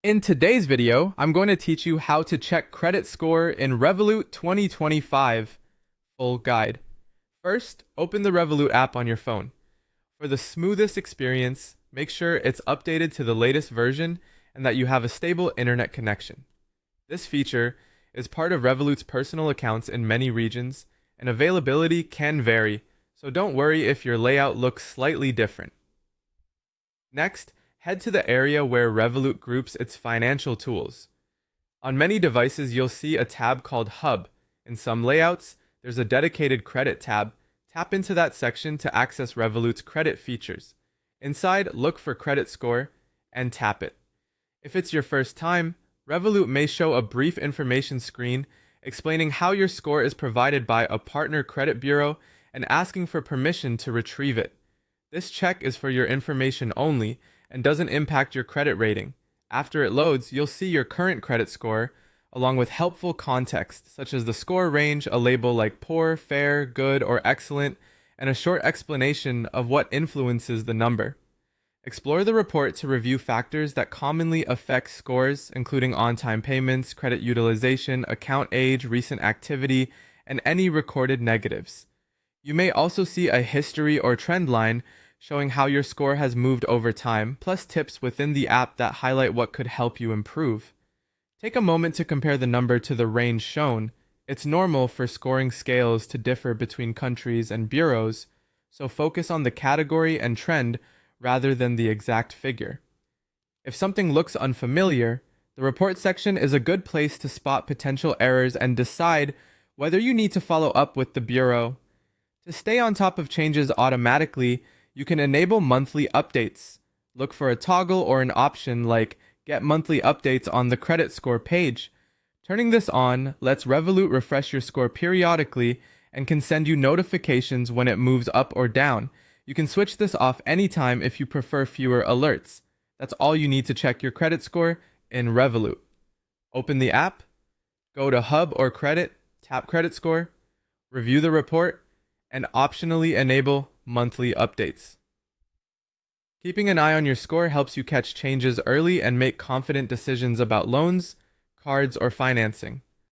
In today's video, I'm going to teach you how to check credit score in Revolut 2025 full guide. First, open the Revolut app on your phone. For the smoothest experience, make sure it's updated to the latest version and that you have a stable internet connection. This feature is part of Revolut's personal accounts in many regions, and availability can vary, so don't worry if your layout looks slightly different. Next, head to the area where Revolut groups its financial tools. On many devices, you'll see a tab called Hub. In some layouts, there's a dedicated credit tab. Tap into that section to access Revolut's credit features. Inside, look for credit score and tap it. If it's your first time, Revolut may show a brief information screen explaining how your score is provided by a partner credit bureau and asking for permission to retrieve it. This check is for your information only and doesn't impact your credit rating. After it loads, you'll see your current credit score, along with helpful context, such as the score range, a label like poor, fair, good, or excellent, and a short explanation of what influences the number. Explore the report to review factors that commonly affect scores, including on-time payments, credit utilization, account age, recent activity, and any recorded negatives. You may also see a history or trend line showing how your score has moved over time, plus tips within the app that highlight what could help you improve. Take a moment to compare the number to the range shown. It's normal for scoring scales to differ between countries and bureaus, so focus on the category and trend rather than the exact figure. If something looks unfamiliar, the report section is a good place to spot potential errors and decide whether you need to follow up with the bureau. To stay on top of changes automatically, you can enable monthly updates. Look for a toggle or an option like Get Monthly Updates on the credit score page. Turning this on lets Revolut refresh your score periodically and can send you notifications when it moves up or down. You can switch this off anytime if you prefer fewer alerts. That's all you need to check your credit score in Revolut. Open the app, go to Hub or Credit, tap Credit Score, review the report, and optionally enable monthly updates. Keeping an eye on your score helps you catch changes early and make confident decisions about loans, cards, or financing.